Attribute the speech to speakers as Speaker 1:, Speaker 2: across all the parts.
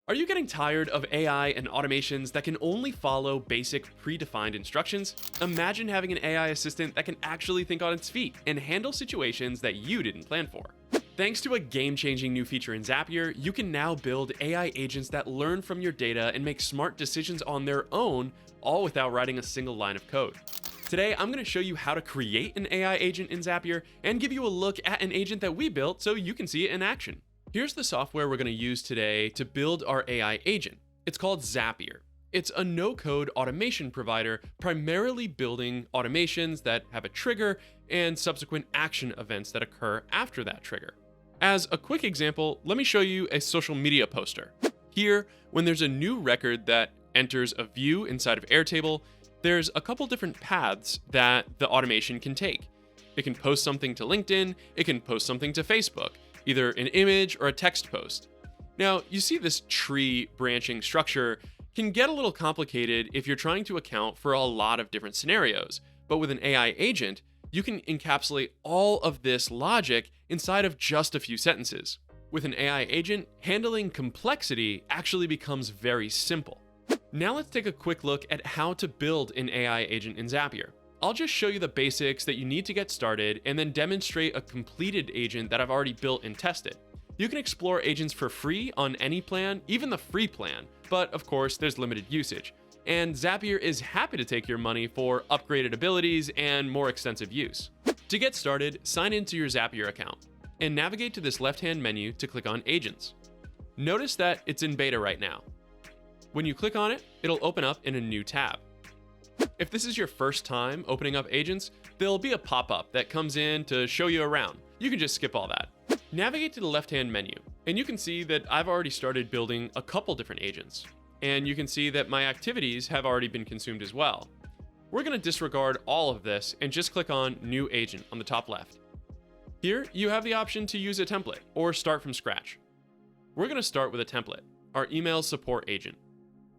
Speaker 1: Are you getting tired of AI and automations that can only follow basic predefined instructions? Imagine having an AI assistant that can actually think on its feet and handle situations that you didn't plan for. Thanks to a game-changing new feature in Zapier, you can now build AI agents that learn from your data and make smart decisions on their own, all without writing a single line of code. Today, I'm going to show you how to create an AI agent in Zapier and give you a look at an agent that we built so you can see it in action. Here's the software we're going to use today to build our AI agent. It's called Zapier. It's a no-code automation provider primarily building automations that have a trigger and subsequent action events that occur after that trigger. As a quick example, let me show you a social media poster. Here, when there's a new record that enters a view inside of Airtable, there's a couple different paths that the automation can take. It can post something to LinkedIn, it can post something to Facebook, either an image or a text post. Now, you see this tree branching structure can get a little complicated if you're trying to account for a lot of different scenarios, but with an AI agent, you can encapsulate all of this logic inside of just a few sentences. With an AI agent, handling complexity actually becomes very simple. Now let's take a quick look at how to build an AI agent in Zapier. I'll just show you the basics that you need to get started and then demonstrate a completed agent that I've already built and tested. You can explore agents for free on any plan, even the free plan, but of course there's limited usage. And Zapier is happy to take your money for upgraded abilities and more extensive use. To get started, sign into your Zapier account and navigate to this left-hand menu to click on Agents. Notice that it's in beta right now. When you click on it, it'll open up in a new tab. If this is your first time opening up agents, there'll be a pop-up that comes in to show you around. You can just skip all that. Navigate to the left-hand menu, and you can see that I've already started building a couple different agents. And you can see that my activities have already been consumed as well. We're going to disregard all of this and just click on New Agent on the top left. Here, you have the option to use a template or start from scratch. We're going to start with a template, our email support agent.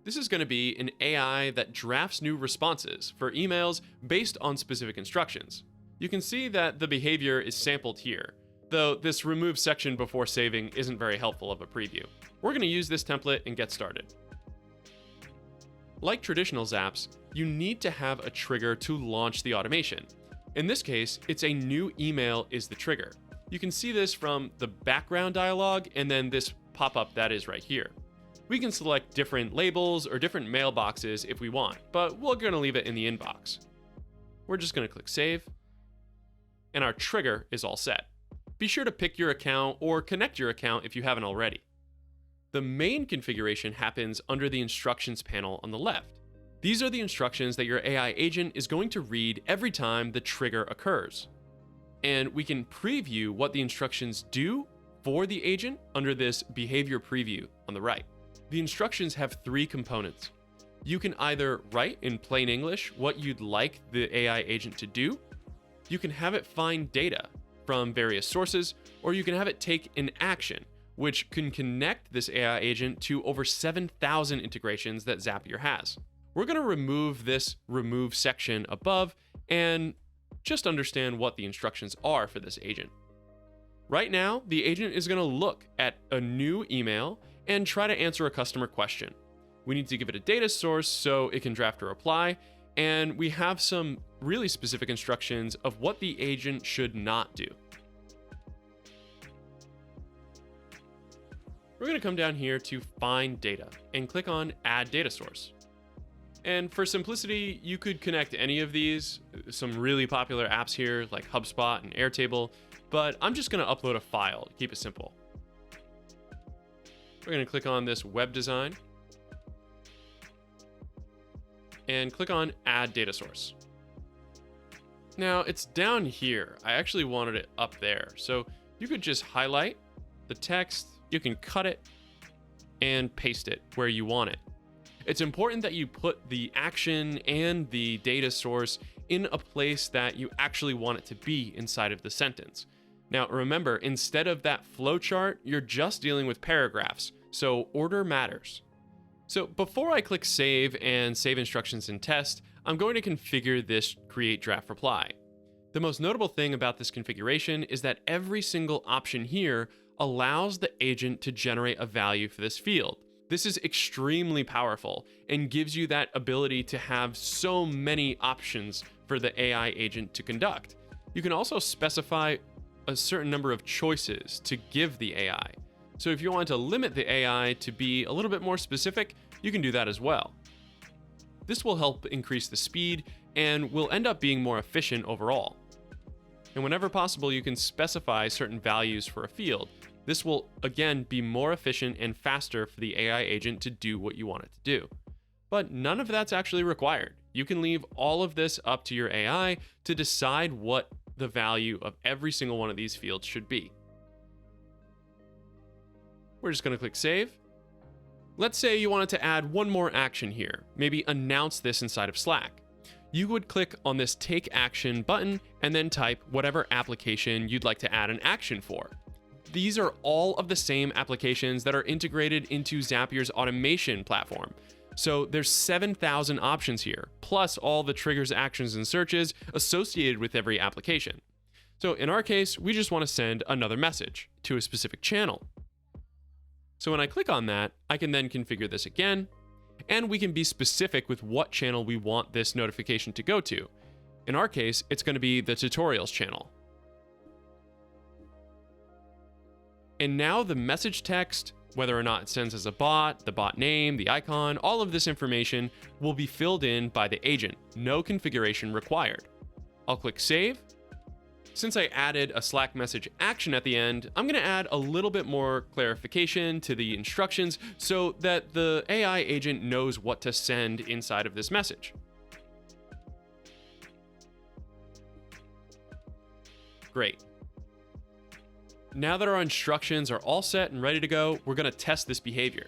Speaker 1: This is going to be an AI that drafts new responses for emails based on specific instructions. You can see that the behavior is sampled here, though this remove section before saving isn't very helpful of a preview. We're going to use this template and get started. Like traditional Zaps, you need to have a trigger to launch the automation. In this case, it's a new email is the trigger. You can see this from the background dialog and then this pop-up that is right here. We can select different labels or different mailboxes if we want, but we're going to leave it in the inbox. We're just going to click Save, and our trigger is all set. Be sure to pick your account or connect your account if you haven't already. The main configuration happens under the instructions panel on the left. These are the instructions that your AI agent is going to read every time the trigger occurs. And we can preview what the instructions do for the agent under this behavior preview on the right. The instructions have three components. You can either write in plain English what you'd like the AI agent to do, you can have it find data from various sources, or you can have it take an action, which can connect this AI agent to over 7,000 integrations that Zapier has. We're going to remove this remove section above and just understand what the instructions are for this agent. Right now, the agent is going to look at a new email and try to answer a customer question. We need to give it a data source so it can draft a reply, and we have some really specific instructions of what the agent should not do. We're going to come down here to Find Data and click on Add Data Source. And for simplicity, you could connect any of these, some really popular apps here like HubSpot and Airtable, but I'm just going to upload a file to keep it simple. We're going to click on this web design and click on Add Data Source. Now it's down here. I actually wanted it up there. So you could just highlight the text, you can cut it and paste it where you want it. It's important that you put the action and the data source in a place that you actually want it to be inside of the sentence. Now remember, instead of that flowchart, you're just dealing with paragraphs, so order matters. So before I click Save and save instructions and test, I'm going to configure this create draft reply. The most notable thing about this configuration is that every single option here allows the agent to generate a value for this field. This is extremely powerful and gives you that ability to have so many options for the AI agent to conduct. You can also specify a certain number of choices to give the AI. So if you want to limit the AI to be a little bit more specific, you can do that as well. This will help increase the speed and will end up being more efficient overall. And whenever possible, you can specify certain values for a field. This will, again, be more efficient and faster for the AI agent to do what you want it to do. But none of that's actually required. You can leave all of this up to your AI to decide what the value of every single one of these fields should be. We're just going to click Save. Let's say you wanted to add one more action here, maybe announce this inside of Slack. You would click on this Take Action button and then type whatever application you'd like to add an action for. These are all of the same applications that are integrated into Zapier's automation platform. So there's 7,000 options here, plus all the triggers, actions, and searches associated with every application. So in our case, we just want to send another message to a specific channel. So when I click on that, I can then configure this again, and we can be specific with what channel we want this notification to go to. In our case, it's going to be the tutorials channel. And now the message text, whether or not it sends as a bot, the bot name, the icon, all of this information will be filled in by the agent. No configuration required. I'll click Save. Since I added a Slack message action at the end, I'm going to add a little bit more clarification to the instructions so that the AI agent knows what to send inside of this message. Great. Now that our instructions are all set and ready to go, we're going to test this behavior.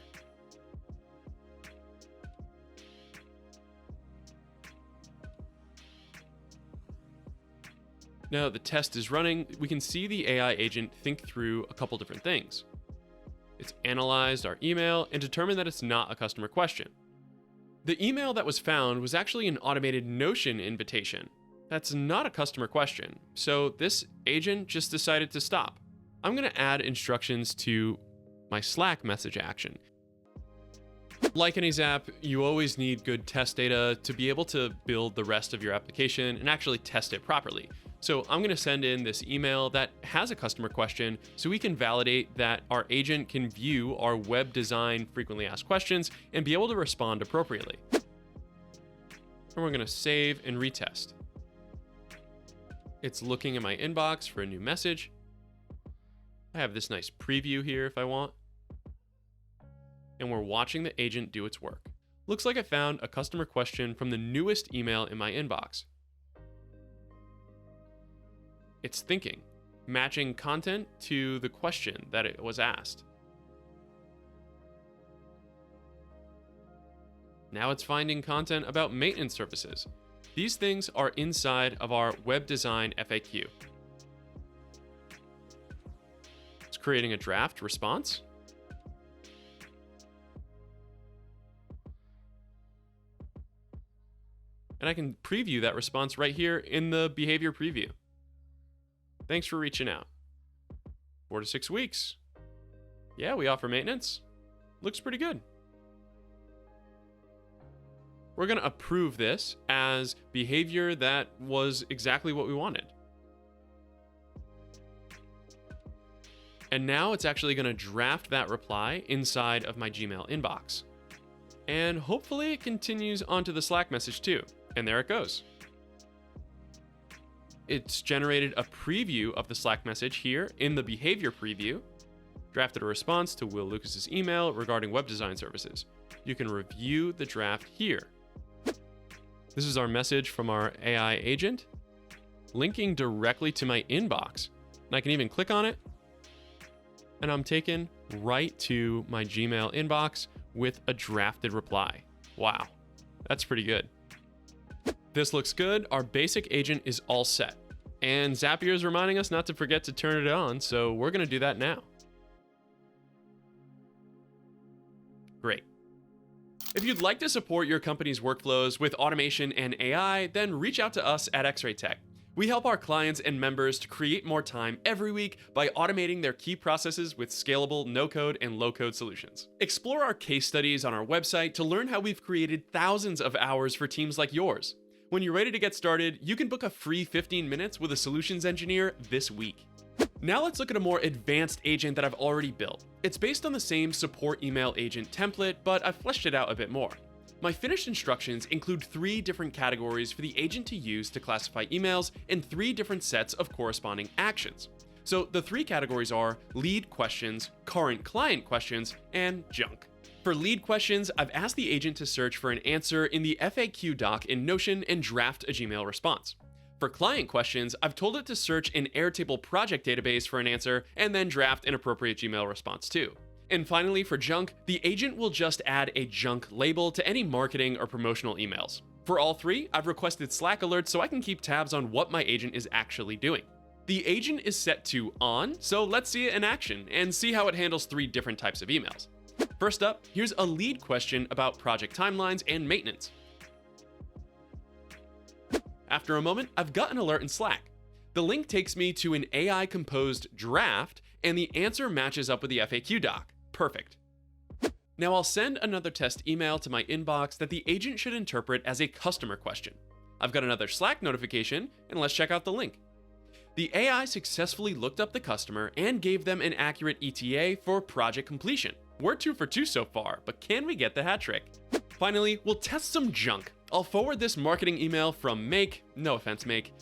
Speaker 1: Now that the test is running, we can see the AI agent think through a couple different things. It's analyzed our email and determined that it's not a customer question. The email that was found was actually an automated Notion invitation. That's not a customer question, so this agent just decided to stop. I'm going to add instructions to my Slack message action. Like any Zap, you always need good test data to be able to build the rest of your application and actually test it properly. So I'm going to send in this email that has a customer question so we can validate that our agent can view our web design frequently asked questions and be able to respond appropriately. And we're going to save and retest. It's looking in my inbox for a new message. I have this nice preview here if I want. And we're watching the agent do its work. Looks like I found a customer question from the newest email in my inbox. It's thinking, matching content to the question that it was asked. Now it's finding content about maintenance services. These things are inside of our web design FAQ. It's creating a draft response. And I can preview that response right here in the behavior preview. Thanks for reaching out. 4 to 6 weeks. Yeah, we offer maintenance. Looks pretty good. We're going to approve this as behavior that was exactly what we wanted. And now it's actually going to draft that reply inside of my Gmail inbox. And hopefully it continues onto the Slack message too. And there it goes. It's generated a preview of the Slack message here in the behavior preview, drafted a response to Will Lucas's email regarding web design services. You can review the draft here. This is our message from our AI agent, linking directly to my inbox. And I can even click on it, and I'm taken right to my Gmail inbox with a drafted reply. Wow, that's pretty good. This looks good. Our basic agent is all set. And Zapier is reminding us not to forget to turn it on, so we're going to do that now. Great. If you'd like to support your company's workflows with automation and AI, then reach out to us at XRay.Tech. We help our clients and members to create more time every week by automating their key processes with scalable no-code and low-code solutions. Explore our case studies on our website to learn how we've created thousands of hours for teams like yours. When you're ready to get started, you can book a free 15 minutes with a solutions engineer this week. Now let's look at a more advanced agent that I've already built. It's based on the same support email agent template, but I've fleshed it out a bit more. My finished instructions include 3 different categories for the agent to use to classify emails and 3 different sets of corresponding actions. So the 3 categories are lead questions, current client questions, and junk. For lead questions, I've asked the agent to search for an answer in the FAQ doc in Notion and draft a Gmail response. For client questions, I've told it to search in Airtable project database for an answer and then draft an appropriate Gmail response too. And finally, for junk, the agent will just add a junk label to any marketing or promotional emails. For all 3, I've requested Slack alerts so I can keep tabs on what my agent is actually doing. The agent is set to on, so let's see it in action and see how it handles 3 different types of emails. First up, here's a lead question about project timelines and maintenance. After a moment, I've got an alert in Slack. The link takes me to an AI-composed draft, and the answer matches up with the FAQ doc. Perfect. Now I'll send another test email to my inbox that the agent should interpret as a customer question. I've got another Slack notification, and let's check out the link. The AI successfully looked up the customer and gave them an accurate ETA for project completion. We're 2 for 2 so far, but can we get the hat trick? Finally, we'll test some junk. I'll forward this marketing email from Make, no offense Make,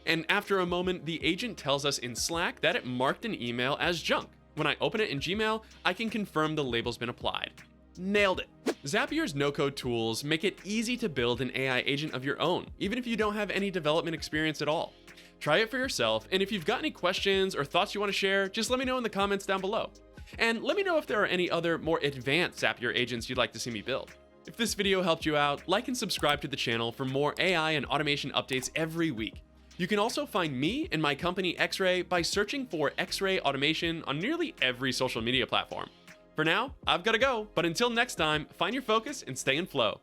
Speaker 1: and after a moment, the agent tells us in Slack that it marked an email as junk. When I open it in Gmail, I can confirm the label's been applied. Nailed it. Zapier's no-code tools make it easy to build an AI agent of your own, even if you don't have any development experience at all. Try it for yourself, and if you've got any questions or thoughts you want to share, just let me know in the comments down below. And let me know if there are any other more advanced Zapier agents you'd like to see me build. If this video helped you out, like and subscribe to the channel for more AI and automation updates every week. You can also find me and my company X-Ray by searching for X-Ray Automation on nearly every social media platform. For now, I've got to go, but until next time, find your focus and stay in flow.